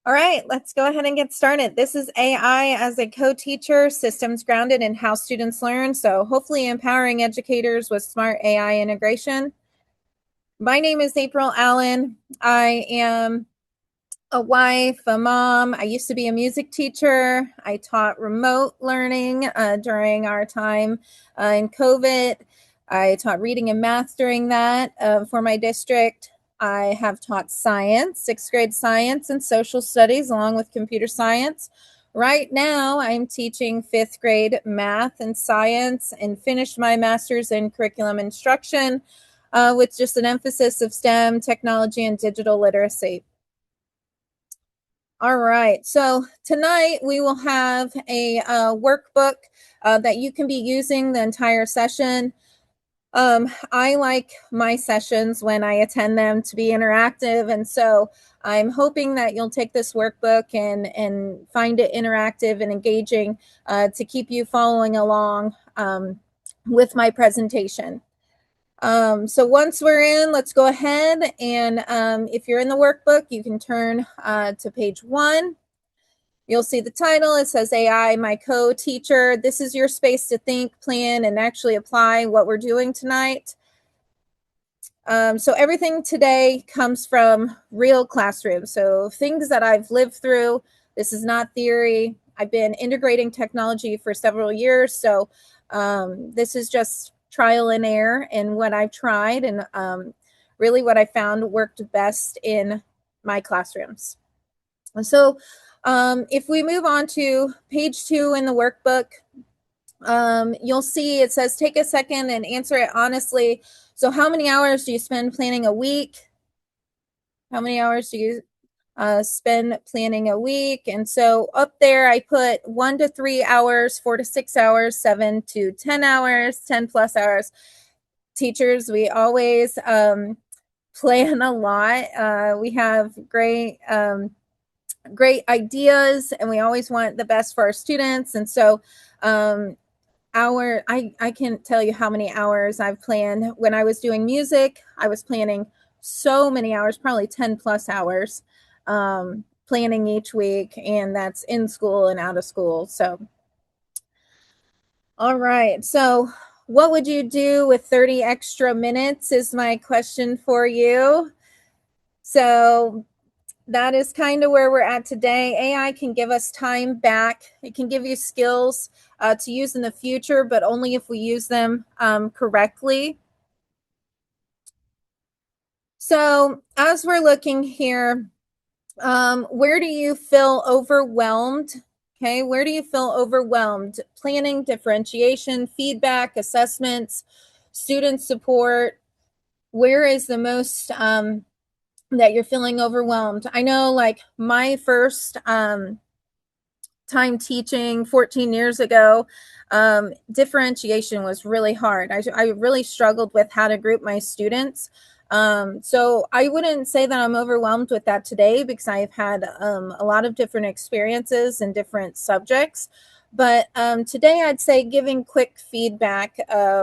All right, let's go ahead and get started. This is AI as a co-teacher, systems grounded in how students learn. So hopefully empowering educators with smart AI integration. My name is April Allen. I am a wife, a mom. I used to be a music teacher. I taught remote learning during our time in COVID. I taught reading and math during that for my district. I have taught science, sixth grade science and social studies, along with computer science. Right now, I'm teaching fifth grade math and science and finished my master's in curriculum instruction with just an emphasis of STEM, technology, and digital literacy. All right. So tonight we will have a workbook that you can be using the entire session. I like my sessions when I attend them to be interactive, and so I'm hoping that you'll take this workbook and find it interactive and engaging to keep you following along with my presentation. So once we're in, let's go ahead and if you're in the workbook, you can turn to page 1. You'll see the title. It says AI, my co-teacher. This is your space to think, plan, and actually apply what we're doing tonight. So everything today comes from real classrooms. So things that I've lived through. This is not theory. I've been integrating technology for several years. So this is just trial and error in what I've tried and really what I found worked best in my classrooms. So if we move on to page 2 in the workbook, you'll see it says take a second and answer it honestly. So how many hours do you spend planning a week? How many hours do you spend planning a week? And so up there I put 1 to 3 hours, 4 to 6 hours, 7 to 10 hours, 10 plus hours. Teachers, we always plan a lot. We have great ideas and we always want the best for our students. And so I can't tell you how many hours I've planned. When I was doing music, I was planning so many hours, probably 10 plus hours, planning each week, and that's in school and out of school. So all right, so what would you do with 30 extra minutes is my question for you. So that is kind of where we're at today. AI can give us time back. It can give you skills to use in the future, but only if we use them correctly. So as we're looking here, where do you feel overwhelmed? Okay, where do you feel overwhelmed? Planning, differentiation, feedback, assessments, student support. Where is the most that you're feeling overwhelmed? I know, like my first time teaching 14 years ago, differentiation was really hard. I really struggled with how to group my students. So I wouldn't say that I'm overwhelmed with that today because I've had a lot of different experiences and different subjects. But today I'd say giving quick feedback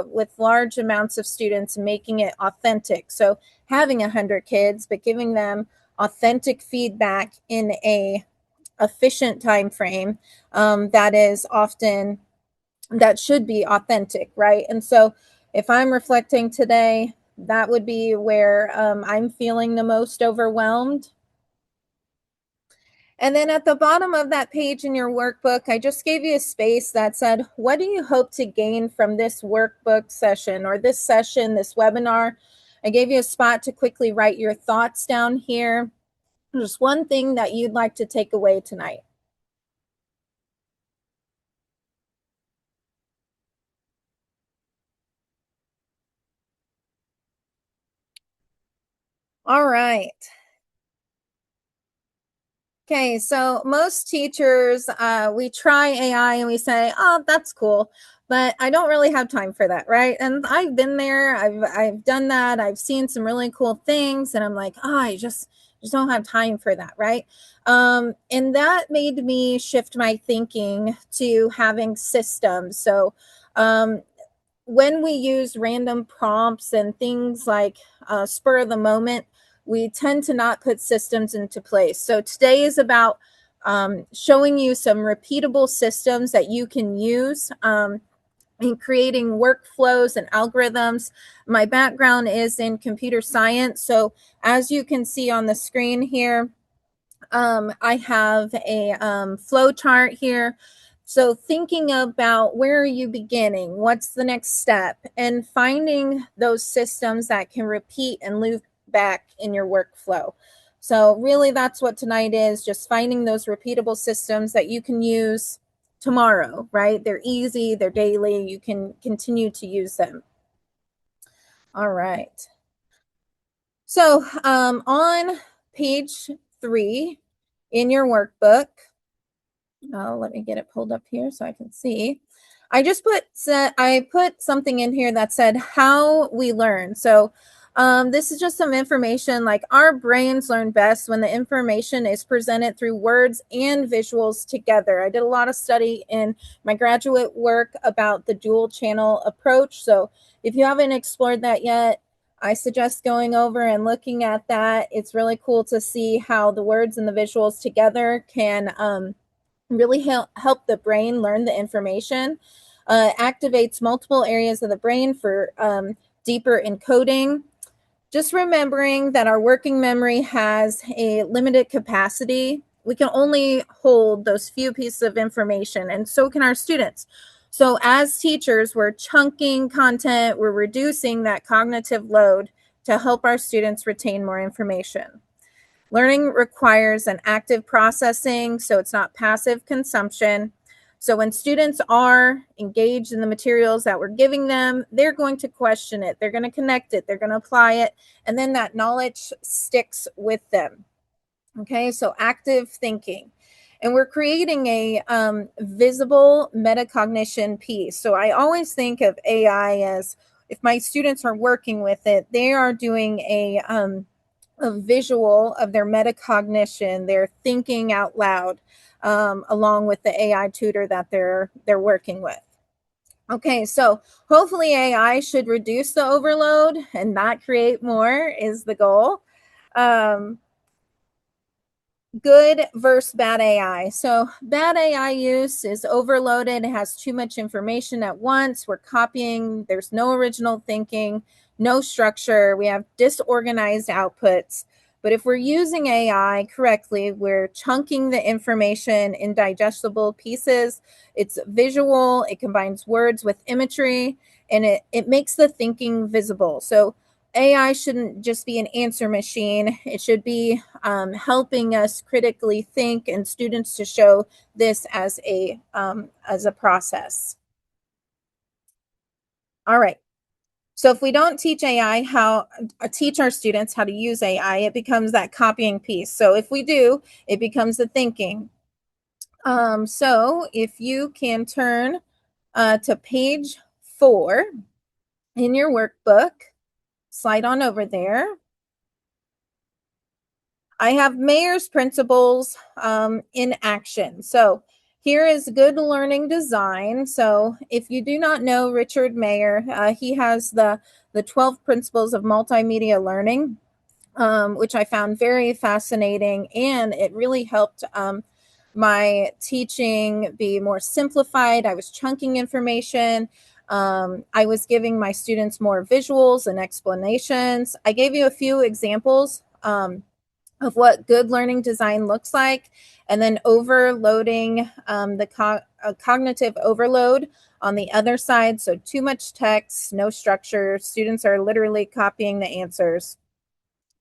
with large amounts of students, making it authentic. So having 100 kids, but giving them authentic feedback in a efficient time frame that is often that should be authentic, right? And so if I'm reflecting today, that would be where I'm feeling the most overwhelmed. And then at the bottom of that page in your workbook, I just gave you a space that said, what do you hope to gain from this workbook session or this session, this webinar? I gave you a spot to quickly write your thoughts down here. Just one thing that you'd like to take away tonight. All right. Okay, so most teachers, we try AI and we say, "Oh, that's cool," but I don't really have time for that, right? And I've been there, I've done that, I've seen some really cool things, and I'm like, "Oh, I just don't have time for that," right? And that made me shift my thinking to having systems. So, when we use random prompts and things like spur of the moment we tend to not put systems into place. So today is about showing you some repeatable systems that you can use in creating workflows and algorithms. My background is in computer science. So as you can see on the screen here, I have a flow chart here. So thinking about where are you beginning? What's the next step? And finding those systems that can repeat and loop back in your workflow. So really that's what tonight is, just finding those repeatable systems that you can use tomorrow, right? They're easy, they're daily, you can continue to use them. All right. So on page 3 in your workbook, let me get it pulled up here so I can see. I put something in here that said how we learn. So this is just some information, like our brains learn best when the information is presented through words and visuals together. I did a lot of study in my graduate work about the dual channel approach. So if you haven't explored that yet, I suggest going over and looking at that. It's really cool to see how the words and the visuals together can really help the brain learn the information. Activates multiple areas of the brain for deeper encoding. Just remembering that our working memory has a limited capacity. We can only hold those few pieces of information, and so can our students. So as teachers, we're chunking content, we're reducing that cognitive load to help our students retain more information. Learning requires an active processing, so it's not passive consumption. So when students are engaged in the materials that we're giving them, they're going to question it, they're going to connect it, they're going to apply it, and then that knowledge sticks with them. Okay, so active thinking. And we're creating a visible metacognition piece. So I always think of AI as, if my students are working with it, they are doing a visual of their metacognition, their thinking out loud, along with the AI tutor that they're working with. Okay, so hopefully AI should reduce the overload and not create more is the goal. Good versus bad AI. So bad AI use is overloaded. It has too much information at once. We're copying. There's no original thinking, no structure. We have disorganized outputs. But if we're using AI correctly, we're chunking the information in digestible pieces. It's visual. It combines words with imagery, and it makes the thinking visible. So AI shouldn't just be an answer machine. It should be helping us critically think, and students to show this as a process. All right. So if we don't teach teach our students how to use AI, it becomes that copying piece. So if we do, it becomes the thinking. So if you can turn to page 4 in your workbook, slide on over there. I have Mayer's principles in action. So here is good learning design. So if you do not know Richard Mayer, he has the 12 principles of multimedia learning, which I found very fascinating, and it really helped my teaching be more simplified. I was chunking information. I was giving my students more visuals and explanations. I gave you a few examples of what good learning design looks like, and then overloading cognitive overload on the other side. So too much text, no structure. Students are literally copying the answers.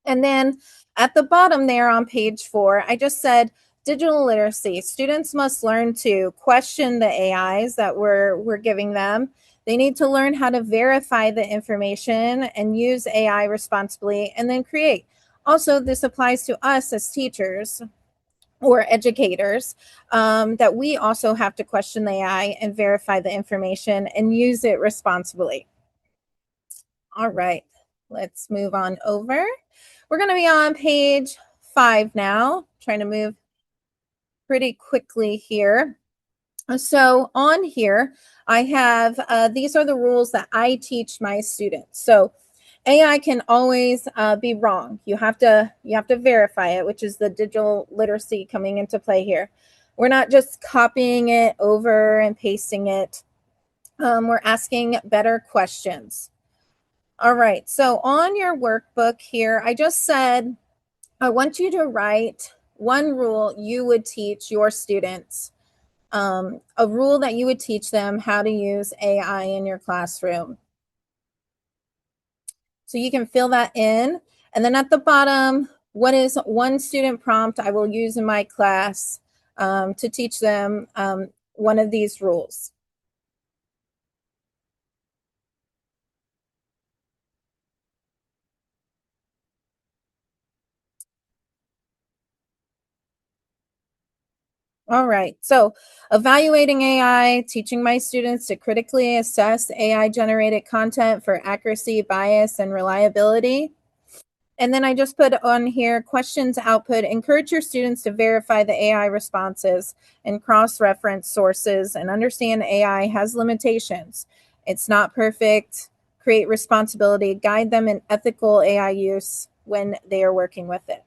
And then at the bottom there on page 4, I just said digital literacy. Students must learn to question the AIs that we're giving them. They need to learn how to verify the information and use AI responsibly, and then create. Also, this applies to us as teachers or educators, that we also have to question the AI and verify the information and use it responsibly. All right, let's move on over. We're going to be on page 5 now, trying to move pretty quickly here. So on here, I have, these are the rules that I teach my students. So AI can always be wrong. You have to verify it, which is the digital literacy coming into play here. We're not just copying it over and pasting it. We're asking better questions. All right, so on your workbook here, I just said I want you to write one rule you would teach your students, a rule that you would teach them how to use AI in your classroom. So you can fill that in. And then at the bottom, what is one student prompt I will use in my class to teach them one of these rules? All right, so evaluating AI, teaching my students to critically assess AI generated content for accuracy, bias, and reliability. And then I just put on here questions output. Encourage your students to verify the AI responses and cross reference sources and understand AI has limitations. It's not perfect. Create responsibility, guide them in ethical AI use when they are working with it.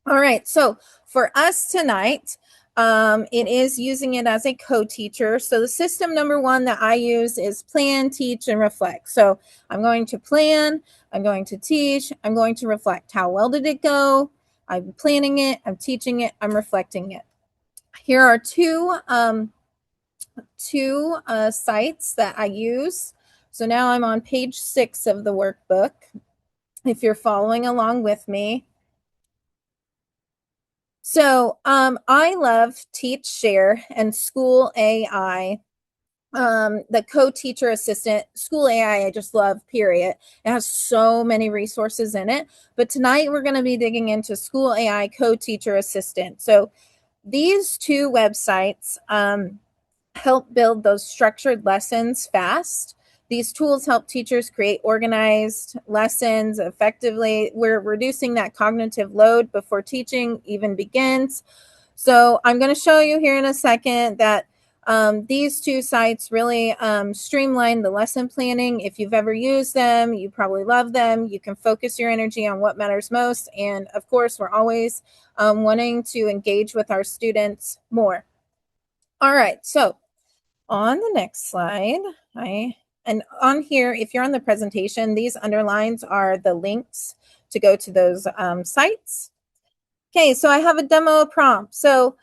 All right, so for us tonight, it is using it as a co-teacher. So the system number one that I use is plan, teach, and reflect. So I'm going to plan, I'm going to teach, I'm going to reflect. How well did it go? I'm planning it, I'm teaching it, I'm reflecting it. Here are two sites that I use. So now I'm on page 6 of the workbook. If you're following along with me, so I love Teach Share and School AI. The co-teacher assistant, School AI, I just love, period. It has so many resources in it. But tonight we're going to be digging into School AI co-teacher assistant. So these two websites help build those structured lessons fast. These tools help teachers create organized lessons effectively. We're reducing that cognitive load before teaching even begins. So I'm going to show you here in a second that these two sites really streamline the lesson planning. If you've ever used them, you probably love them. You can focus your energy on what matters most. And of course, we're always wanting to engage with our students more. All right, so on the next slide, and on here, if you're on the presentation, these underlines are the links to go to those sites. Okay, so I have a demo prompt. So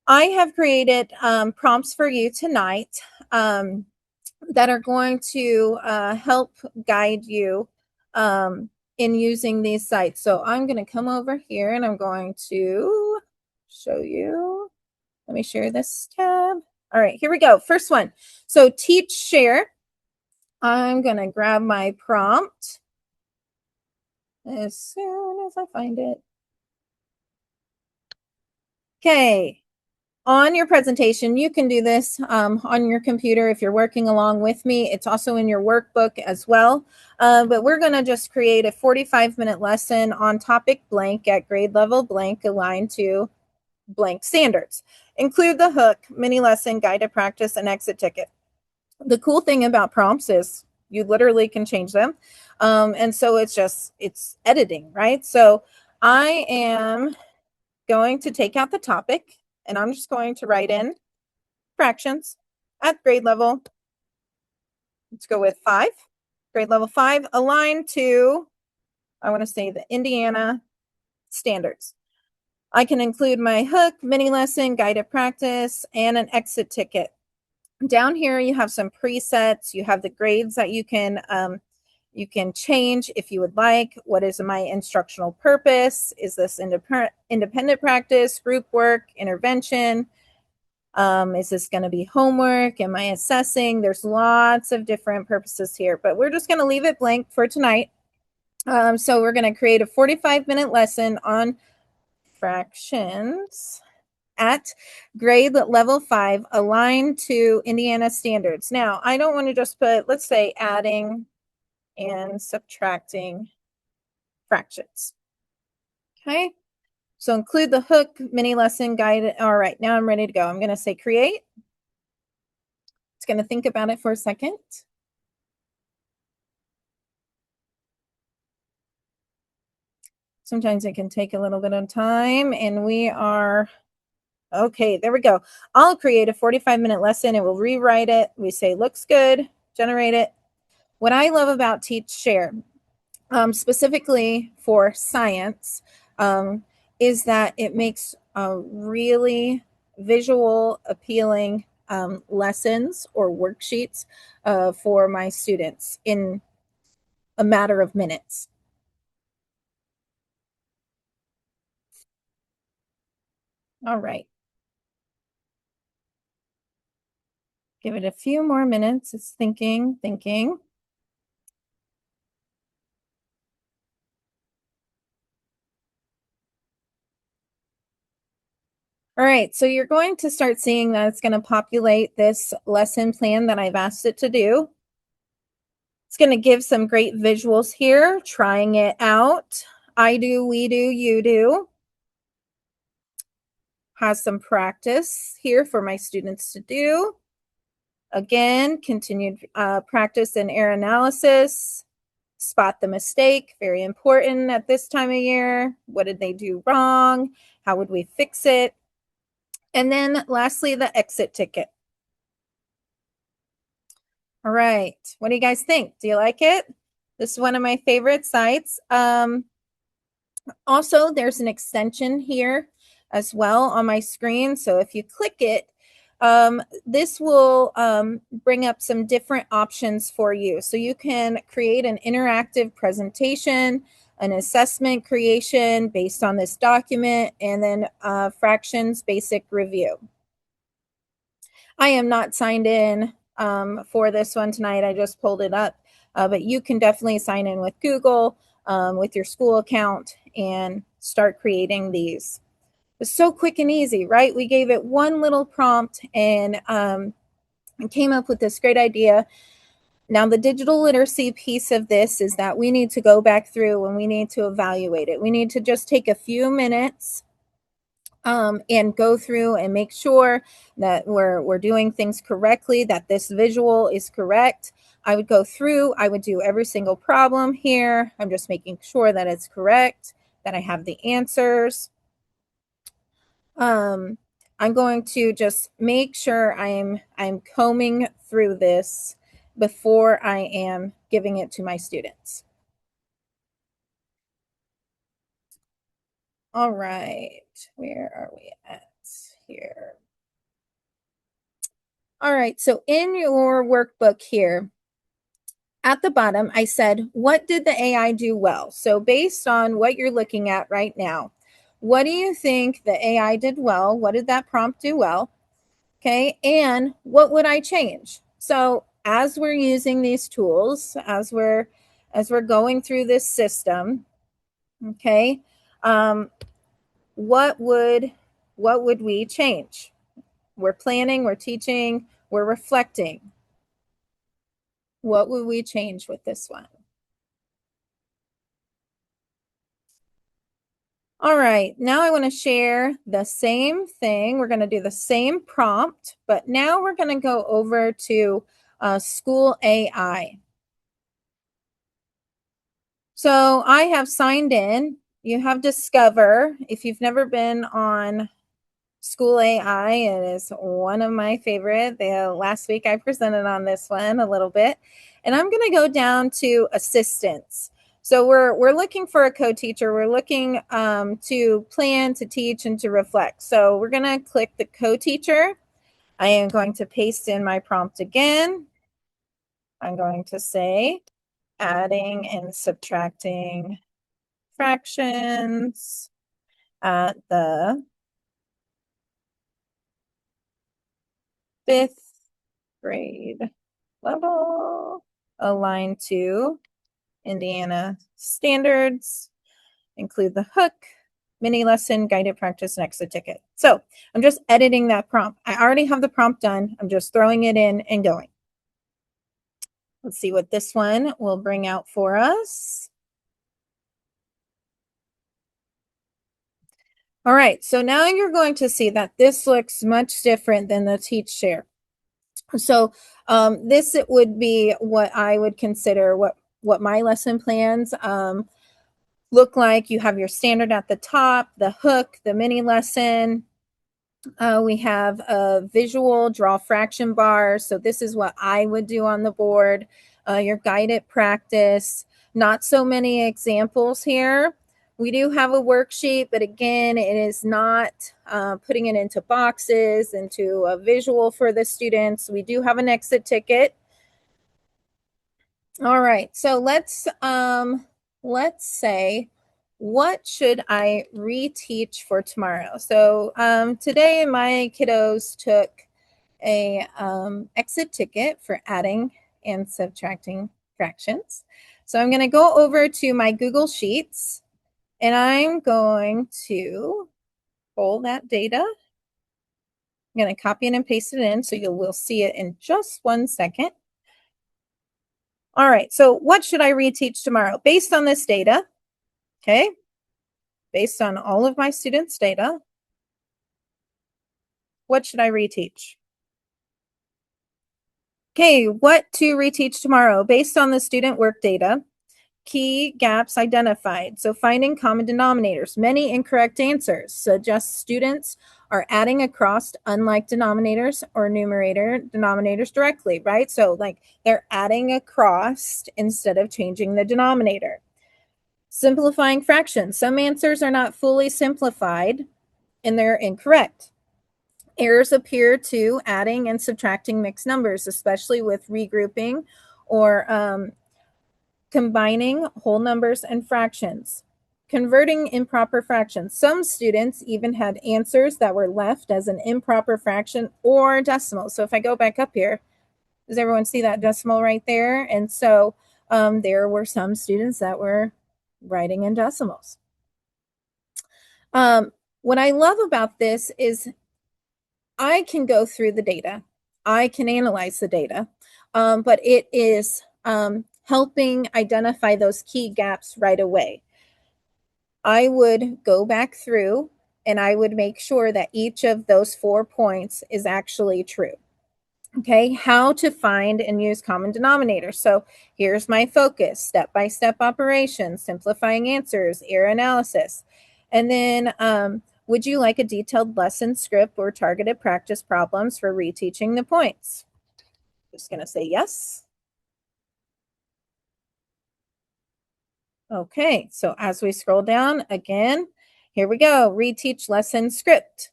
I have created prompts for you tonight that are going to help guide you in using these sites. So I'm going to come over here and I'm going to show you. Let me share this tab. All right, here we go. First one. So Teach Share. I'm going to grab my prompt as soon as I find it. Okay. On your presentation, you can do this on your computer if you're working along with me. It's also in your workbook as well. But we're going to just create a 45-minute lesson on topic blank at grade level blank aligned to blank standards. Include the hook, mini lesson, guided practice, and exit ticket. The cool thing about prompts is you literally can change them. And so it's editing, right? So I am going to take out the topic and I'm just going to write in fractions at grade level. Let's go with 5. Grade level 5, aligned to, I want to say, the Indiana standards. I can include my hook, mini lesson, guided practice, and an exit ticket. Down here, you have some presets. You have the grades that you can change if you would like. What is my instructional purpose? Is this independent practice, group work, intervention? Is this going to be homework? Am I assessing? There's lots of different purposes here, but we're just going to leave it blank for tonight. So we're going to create a 45-minute lesson on fractions at grade level 5 aligned to Indiana standards. Now, I don't want to just put, let's say, adding and subtracting fractions. Okay, so include the hook, mini lesson, guide. All right, now I'm ready to go. I'm going to say create. It's going to think about it for a second. Sometimes it can take a little bit of time, and we are okay. There we go. I'll create a 45-minute lesson. It will rewrite it. We say looks good, generate it. What I love about Teach Share, specifically for science, is that it makes really visual appealing lessons or worksheets for my students in a matter of minutes. All right. Give it a few more minutes. It's thinking. All right, so you're going to start seeing that it's going to populate this lesson plan that I've asked it to do. It's going to give some great visuals here, trying it out. I do, we do, you do. Has some practice here for my students to do. Again, continued practice and error analysis. Spot the mistake, very important at this time of year. What did they do wrong? How would we fix it? And then lastly, the exit ticket. All right. What do you guys think? Do you like it? This is one of my favorite sites. Also, there's an extension here as well on my screen. So if you click it, this will bring up some different options for you. So you can create an interactive presentation, an assessment creation based on this document, and then fractions basic review. I am not signed in for this one tonight. I just pulled it up, but you can definitely sign in with Google, with your school account, and start creating these. It's so quick and easy, right? We gave it one little prompt and came up with this great idea. Now, the digital literacy piece of this is that we need to go back through and we need to evaluate it. We need to just take a few minutes and go through and make sure that we're doing things correctly, that this visual is correct. I would go through, I would do every single problem here. I'm just making sure that it's correct, that I have the answers. I'm going to just make sure I'm combing through this before I am giving it to my students. All right, where are we at here? All right, so in your workbook here, at the bottom, I said, what did the AI do well? So based on what you're looking at right now, what do you think the AI did well? What did that prompt do well? Okay, and what would I change? So as we're using these tools, as we're going through this system, okay, what would we change? We're planning, we're teaching, we're reflecting. What would we change with this one? All right, now I want to share the same thing. We're going to do the same prompt, but now we're going to go over to School AI. So I have signed in. You have Discover. If you've never been on School AI, it is one of my favorite. Last week I presented on this one a little bit. And I'm going to go down to assistants. So we're looking for a co-teacher. We're looking to plan, to teach, and to reflect. So we're going to click the co-teacher. I am going to paste in my prompt again. I'm going to say adding and subtracting fractions at the 5th grade level, aligned to Indiana standards, include the hook, mini lesson, guided practice, and exit ticket. So I'm just editing that prompt. I already have the prompt done. I'm just throwing it in and going. Let's see what this one will bring out for us. All right, so now you're going to see that this looks much different than the Teach Share. So this would be what I would consider what my lesson plans. look like. You have your standard at the top, the hook, the mini lesson. We have a visual draw fraction bar. So this is what I would do on the board. Your guided practice. Not so many examples here. We do have a worksheet, but again, it is not putting it into boxes, into a visual for the students. We do have an exit ticket. All right, so let's say, what should I reteach for tomorrow? So today my kiddos took a exit ticket for adding and subtracting fractions. So I'm going to go over to my Google Sheets and I'm going to pull that data. I'm going to copy it and paste it in so you will see it in just 1 second. All right, so what should I reteach tomorrow? Based on this data, okay, based on all of my students' data, what should I reteach? Okay, what to reteach tomorrow? Based on the student work data, key gaps identified. So finding common denominators. Many incorrect answers suggest students are adding across unlike denominators or denominators directly, right? So like they're adding across instead of changing the denominator. Simplifying fractions. Some answers are not fully simplified and they're incorrect. Errors appear to adding and subtracting mixed numbers, especially with regrouping or combining whole numbers and fractions. Converting improper fractions. Some students even had answers that were left as an improper fraction or decimal. So if I go back up here, does everyone see that decimal right there? And so there were some students that were writing in decimals. What I love about this is I can go through the data, I can analyze the data, but it is helping identify those key gaps right away. I would go back through and I would make sure that each of those 4 points is actually true. Okay, how to find and use common denominators. So here's my focus: step-by-step operations, simplifying answers, error analysis. And then would you like a detailed lesson script or targeted practice problems for reteaching the points? Just going to say yes. Okay, so as we scroll down again, here we go, reteach lesson script.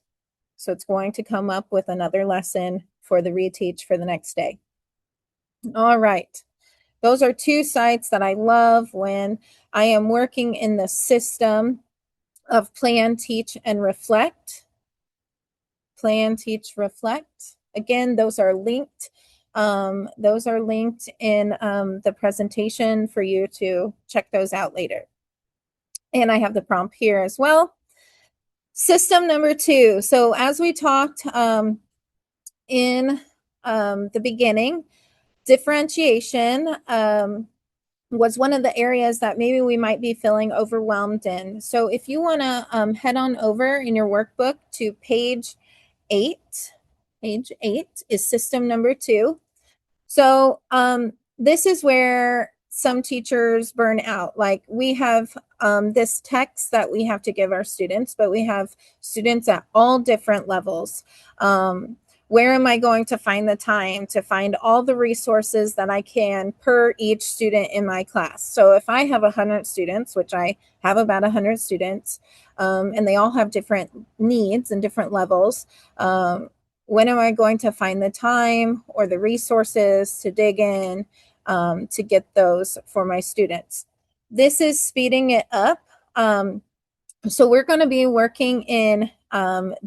So it's going to come up with another lesson for the reteach for the next day. All right. Those are 2 sites that I love when I am working in the system of plan, teach, and reflect. Plan, teach, reflect. Again, those are linked. Those are linked in the presentation for you to check those out later. And I have the prompt here as well. System number 2. So as we talked in the beginning, differentiation was one of the areas that maybe we might be feeling overwhelmed in. So if you want to head on over in your workbook to page 8, page 8 is system number 2. So this is where some teachers burn out. Like we have this text that we have to give our students, but we have students at all different levels. Where am I going to find the time to find all the resources that I can per each student in my class? So if I have 100 students, which I have about 100 students, and they all have different needs and different levels, when am I going to find the time or the resources to dig in to get those for my students? This is speeding it up. So we're going to be working in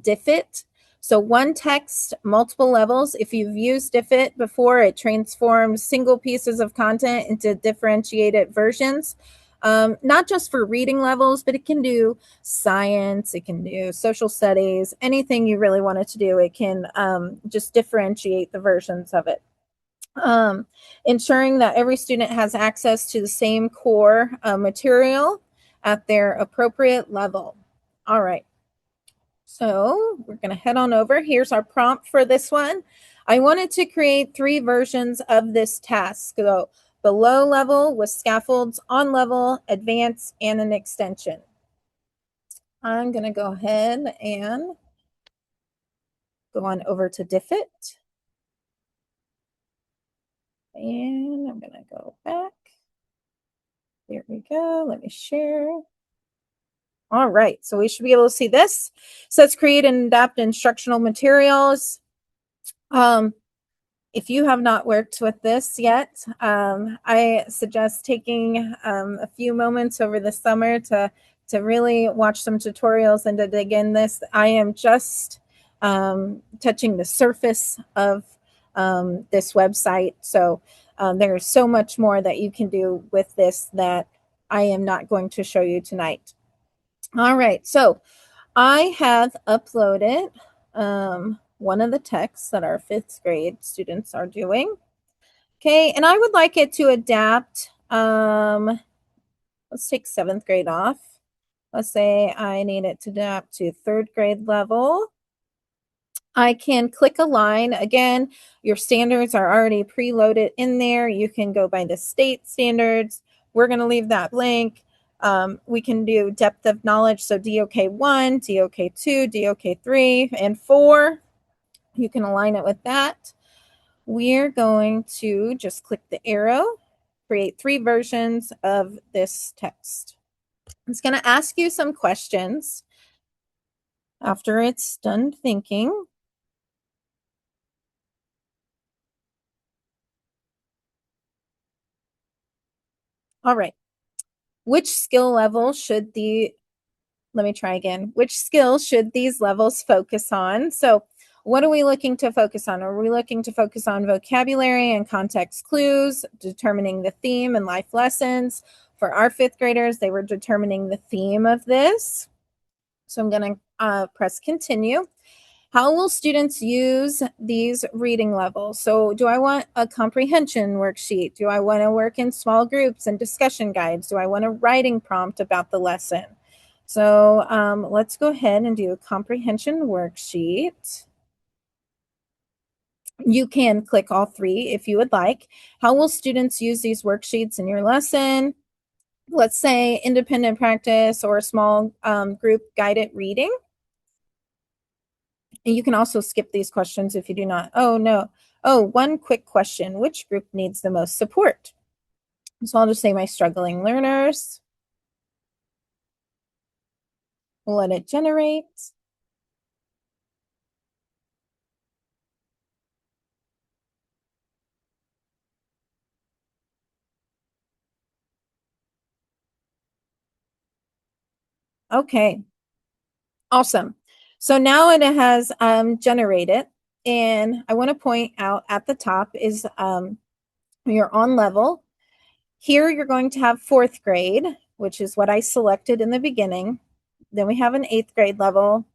DIFIT. So one text, multiple levels. If you've used DIFIT before, it transforms single pieces of content into differentiated versions. Not just for reading levels, but it can do science, it can do social studies, anything you really want it to do. It can just differentiate the versions of it. Ensuring that every student has access to the same core material at their appropriate level. All right. So we're going to head on over. Here's our prompt for this one. I wanted to create 3 versions of this task. So below level with scaffolds, on level, advanced, and an extension. I'm going to go ahead and go on over to Diffit. And I'm going to go back. There we go. Let me share. All right, so we should be able to see this. So let's create and adapt instructional materials. If you have not worked with this yet, I suggest taking a few moments over the summer to really watch some tutorials and to dig in this. I am just touching the surface of this website. So there's so much more that you can do with this that I am not going to show you tonight. All right, so I have uploaded one of the texts that our 5th grade students are doing. Okay, and I would like it to adapt. Let's take 7th grade off. Let's say I need it to adapt to 3rd grade level. I can click a line. Again, your standards are already preloaded in there. You can go by the state standards. We're going to leave that blank. We can do depth of knowledge. So DOK 1, DOK 2, DOK 3, and 4. You can align it with that. We're going to just click the arrow, create 3 versions of this text. It's going to ask you some questions after it's done thinking. All right. Which skill level should which skill should these levels focus on? So what are we looking to focus on? Are we looking to focus on vocabulary and context clues, determining the theme and life lessons? For our 5th graders, they were determining the theme of this. So I'm going to press continue. How will students use these reading levels? So do I want a comprehension worksheet? Do I want to work in small groups and discussion guides? Do I want a writing prompt about the lesson? So let's go ahead and do a comprehension worksheet. You can click all 3 if you would like. How will students use these worksheets in your lesson? Let's say independent practice or a small group guided reading. And you can also skip these questions if you do not. Oh, no. Oh, one quick question. Which group needs the most support? So I'll just say my struggling learners. Let it generate. Okay. Awesome. So now it has generated. And I want to point out at the top is you're on level. Here you're going to have 4th grade, which is what I selected in the beginning. Then we have an 8th grade level.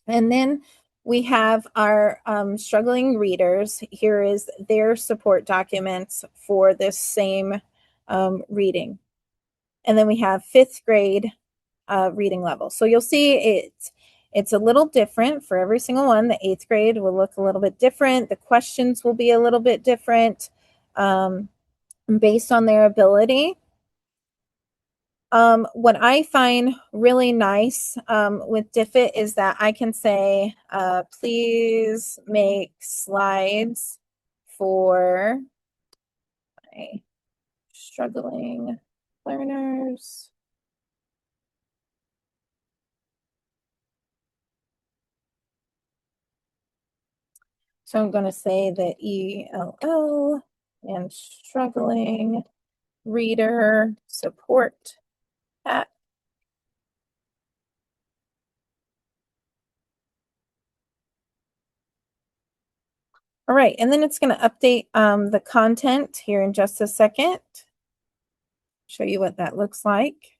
And then we have our struggling readers. Here is their support documents for this same reading. And then we have 5th grade reading level. So you'll see it's a little different for every single one. The 8th grade will look a little bit different. The questions will be a little bit different based on their ability. What I find really nice with Diffit is that I can say, please make slides for my struggling learners. So I'm going to say the ELL and struggling reader support at. All right, and then it's going to update the content here in just a second. Show you what that looks like.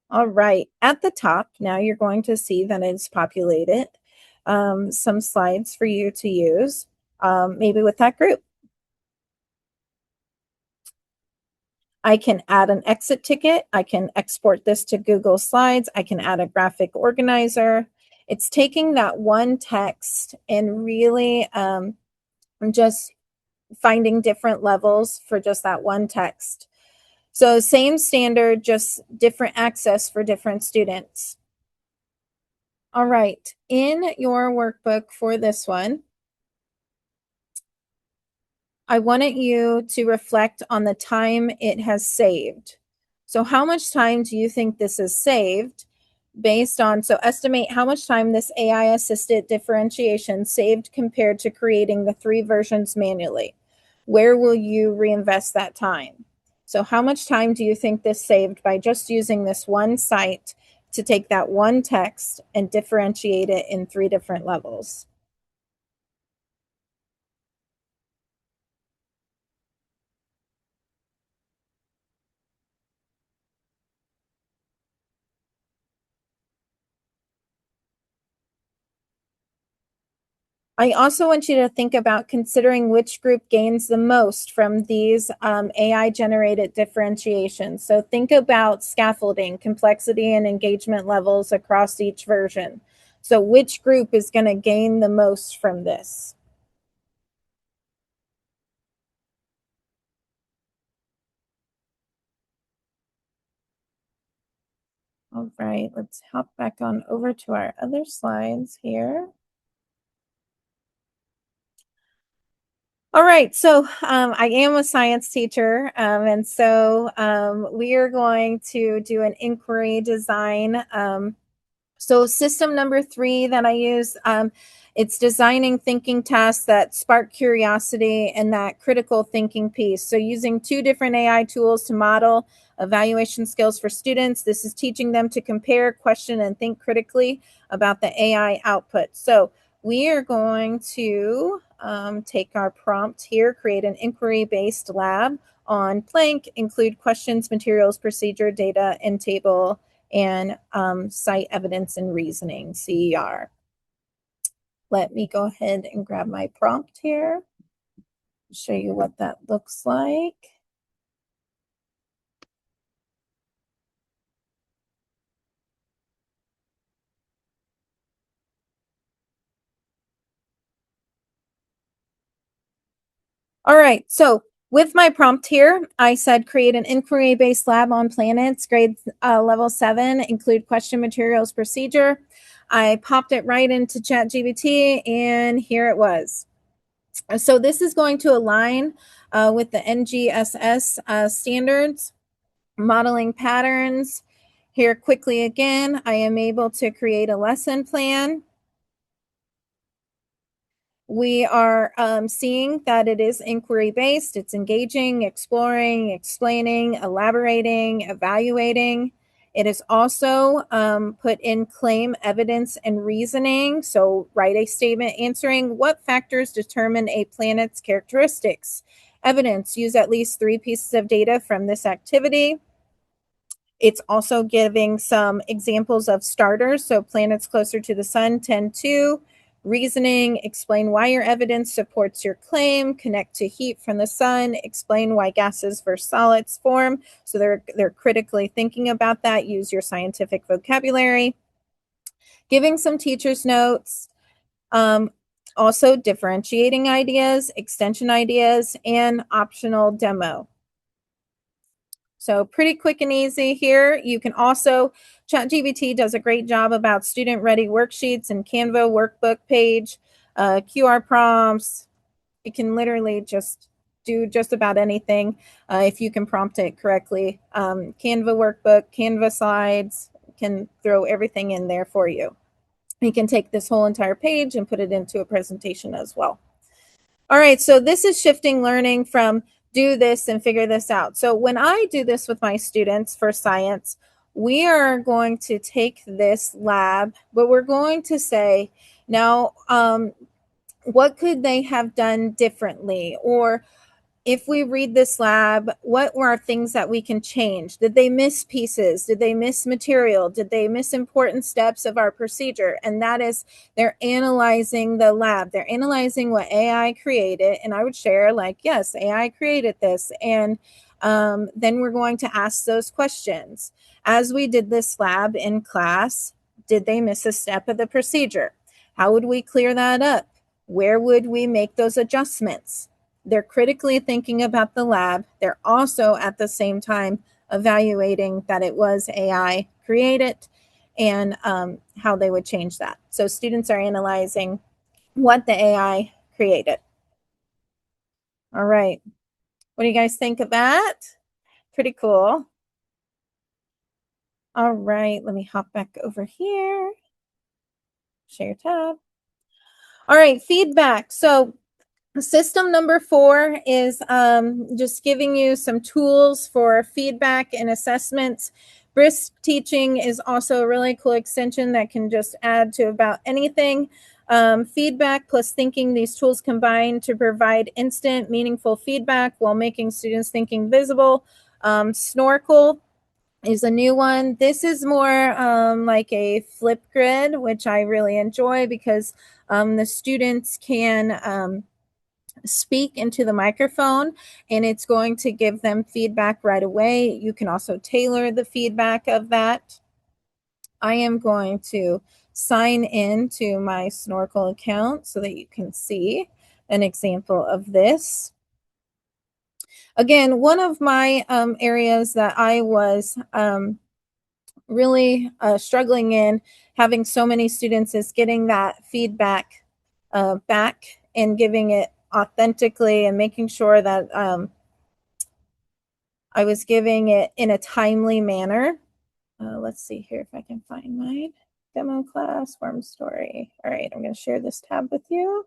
All right, at the top, now you're going to see that it's populated some slides for you to use, maybe with that group. I can add an exit ticket. I can export this to Google Slides. I can add a graphic organizer. It's taking that one text and really just finding different levels for just that one text. So same standard, just different access for different students. All right, in your workbook for this one, I wanted you to reflect on the time it has saved. So how much time do you think this is saved based on, so estimate how much time this AI assisted differentiation saved compared to creating the 3 versions manually. Where will you reinvest that time? So how much time do you think this saved by just using this one site to take that one text and differentiate it in 3 different levels? I also want you to think about considering which group gains the most from these AI generated differentiations. So think about scaffolding, complexity, and engagement levels across each version. So which group is going to gain the most from this? All right, let's hop back on over to our other slides here. All right, so I am a science teacher, and so we are going to do an inquiry design. So system number 3 that I use, it's designing thinking tasks that spark curiosity and that critical thinking piece. So using 2 different AI tools to model evaluation skills for students. This is teaching them to compare, question, and think critically about the AI output. So we are going to take our prompt here, create an inquiry-based lab on Planck, include questions, materials, procedure, data, and table, and cite evidence and reasoning, CER. Let me go ahead and grab my prompt here, show you what that looks like. All right, so with my prompt here, I said create an inquiry-based lab on planets, grade level 7, include question, materials, procedure. I popped it right into ChatGPT, and here it was. So this is going to align with the NGSS standards, modeling patterns. Here quickly again, I am able to create a lesson plan. We are seeing that it is inquiry-based. It's engaging, exploring, explaining, elaborating, evaluating. It is also put in claim, evidence, and reasoning. So write a statement answering what factors determine a planet's characteristics. Evidence, use at least 3 pieces of data from this activity. It's also giving some examples of starters. So planets closer to the sun tend to. Reasoning, explain why your evidence supports your claim, connect to heat from the sun, explain why gases versus solids form. So they're critically thinking about that. Use your scientific vocabulary. Giving some teacher's notes. Also differentiating ideas, extension ideas, and optional demo. So pretty quick and easy here. You can also, ChatGPT does a great job about student-ready worksheets and Canva workbook page, QR prompts. It can literally just do just about anything if you can prompt it correctly. Canva workbook, Canva slides, can throw everything in there for you. You can take this whole entire page and put it into a presentation as well. All right, so this is shifting learning from do this and figure this out. So when I do this with my students for science, we are going to take this lab, but we're going to say, now, what could they have done differently? Or if we read this lab, what were things that we can change? Did they miss pieces? Did they miss material? Did they miss important steps of our procedure? And that is, they're analyzing the lab. They're analyzing what AI created. And I would share, like, yes, AI created this. And Then we're going to ask those questions. As we did this lab in class, did they miss a step of the procedure? How would we clear that up? Where would we make those adjustments? They're critically thinking about the lab. They're also at the same time evaluating that it was AI created and how they would change that. So students are analyzing what the AI created. All right. What do you guys think of that? Pretty cool. All right. Let me hop back over here. Share tab. All right. Feedback. So system number 4 is just giving you some tools for feedback and assessments. Brisk teaching is also a really cool extension that can just add to about anything. Feedback plus thinking, these tools combine to provide instant, meaningful feedback while making students' thinking visible. Snorkel is a new one. This is more like a Flipgrid, which I really enjoy because the students can speak into the microphone and it's going to give them feedback right away. You can also tailor the feedback of that. I am going to sign in to my Snorkel account so that you can see an example of this. Again, one of my areas that I was really struggling in having so many students is getting that feedback back and giving it authentically and making sure that I was giving it in a timely manner. Let's see here if I can find my demo class form story. All right, I'm going to share this tab with you.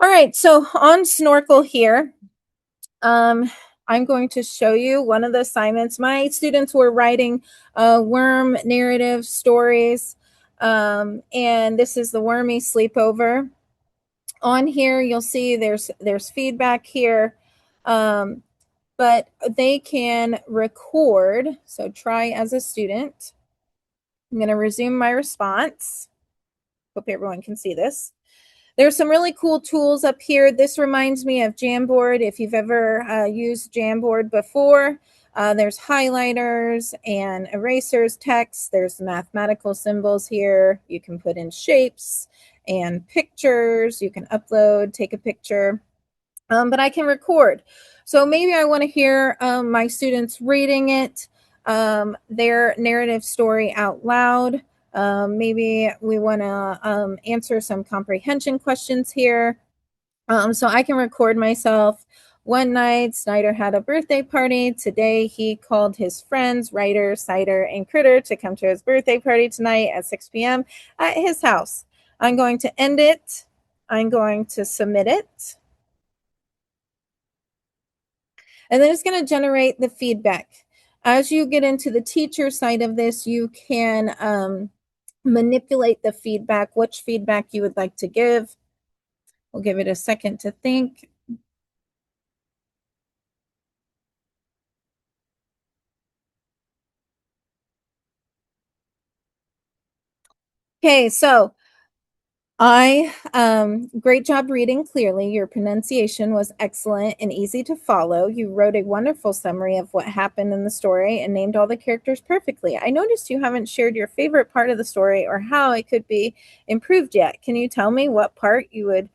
All right, so on Snorkel here, I'm going to show you one of the assignments. My students were writing worm narrative stories, and this is the Wormy Sleepover. On here, you'll see there's feedback here, but they can record. So try as a student. I'm going to resume my response. Hope everyone can see this. There's some really cool tools up here. This reminds me of Jamboard. If you've ever used Jamboard before, there's highlighters and erasers, text. There's mathematical symbols here. You can put in shapes and pictures. You can upload, take a picture, but I can record. So maybe I want to hear my students reading it, their narrative story out loud. Maybe we want to answer some comprehension questions here. So I can record myself. One night, Snyder had a birthday party. Today, he called his friends, Ryder, Cider, and Critter to come to his birthday party tonight at 6 p.m. at his house. I'm going to end it. I'm going to submit it. And then it's going to generate the feedback. As you get into the teacher side of this, you can manipulate the feedback, which feedback you would like to give. We'll give it a second to think. Okay, so great job reading clearly. Your pronunciation was excellent and easy to follow. You wrote a wonderful summary of what happened in the story and named all the characters perfectly. I noticed you haven't shared your favorite part of the story or how it could be improved yet. Can you tell me what part you would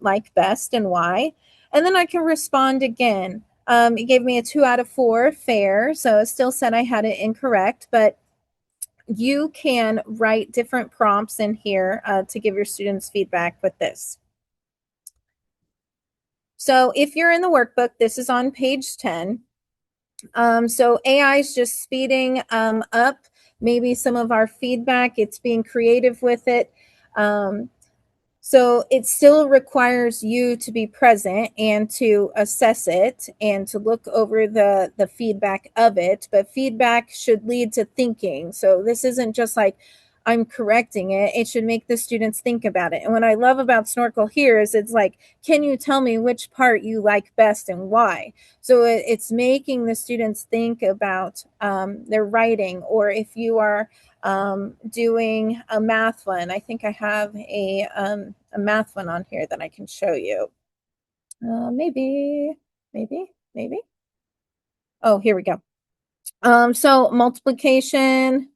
like best and why? And then I can respond again. It gave me a 2 out of 4, fair. So it still said I had it incorrect, but you can write different prompts in here to give your students feedback with this. So if you're in the workbook, this is on page 10. So AI is just speeding up maybe some of our feedback. It's being creative with it. So it still requires you to be present and to assess it and to look over the feedback of it. But feedback should lead to thinking. So this isn't just like I'm correcting it. It should make the students think about it. And what I love about Snorkel here is it's like, can you tell me which part you like best and why? So it's making the students think about their writing, or if you are doing a math one. I think I have a math one on here that I can show you. Maybe. maybe. Oh, here we go. So multiplication,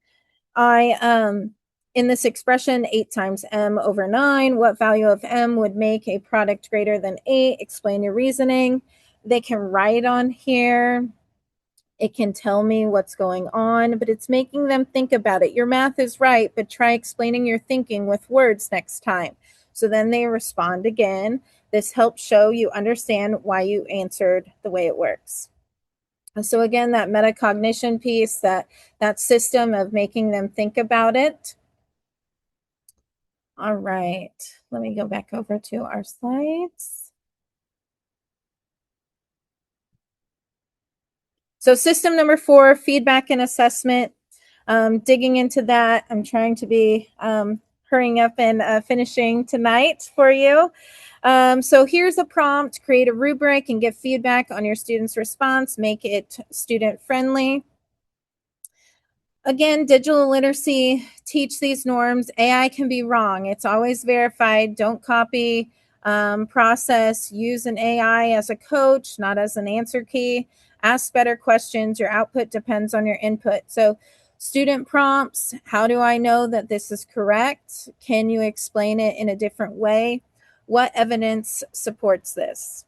in this expression, 8 times m over 9, what value of m would make a product greater than 8? Explain your reasoning. They can write on here. It can tell me what's going on, but it's making them think about it. Your math is right, but try explaining your thinking with words next time. So then they respond again. This helps show you understand why you answered the way it works. So again, that metacognition piece, that system of making them think about it. All right, let me go back over to our slides. So system number 4, feedback and assessment. Digging into that, I'm trying to be hurrying up and finishing tonight for you. So here's a prompt: create a rubric and give feedback on your student's response. Make it student friendly. Again, digital literacy, teach these norms. AI can be wrong. It's always verified. Don't copy, process, use an AI as a coach, not as an answer key. Ask better questions. Your output depends on your input. So student prompts, how do I know that this is correct? Can you explain it in a different way? What evidence supports this?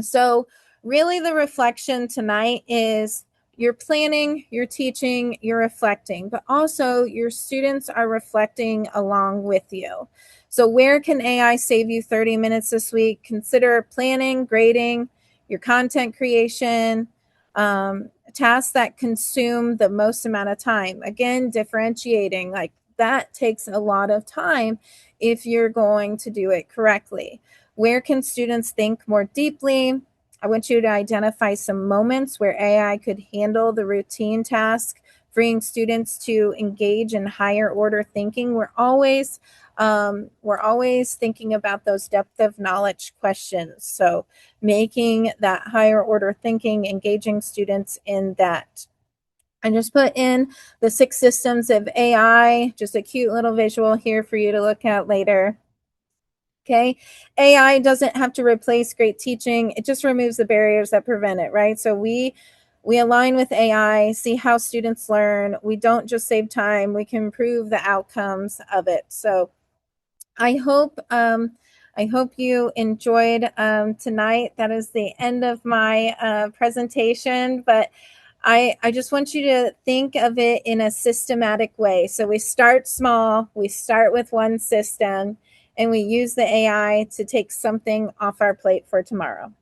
So really the reflection tonight is you're planning, you're teaching, you're reflecting, but also your students are reflecting along with you. So where can AI save you 30 minutes this week? Consider planning, grading, your content creation, tasks that consume the most amount of time. Again, differentiating, like that takes a lot of time if you're going to do it correctly. Where can students think more deeply? I want you to identify some moments where AI could handle the routine task, freeing students to engage in higher order thinking. We're always thinking about those depth of knowledge questions. So making that higher order thinking, engaging students in that. I just put in the 6 systems of AI, just a cute little visual here for you to look at later. Okay. AI doesn't have to replace great teaching. It just removes the barriers that prevent it, right? So we align with AI, see how students learn. We don't just save time, we can improve the outcomes of it. So I hope you enjoyed tonight. That is the end of my presentation, but I just want you to think of it in a systematic way. So we start small, we start with one system, and we use the AI to take something off our plate for tomorrow.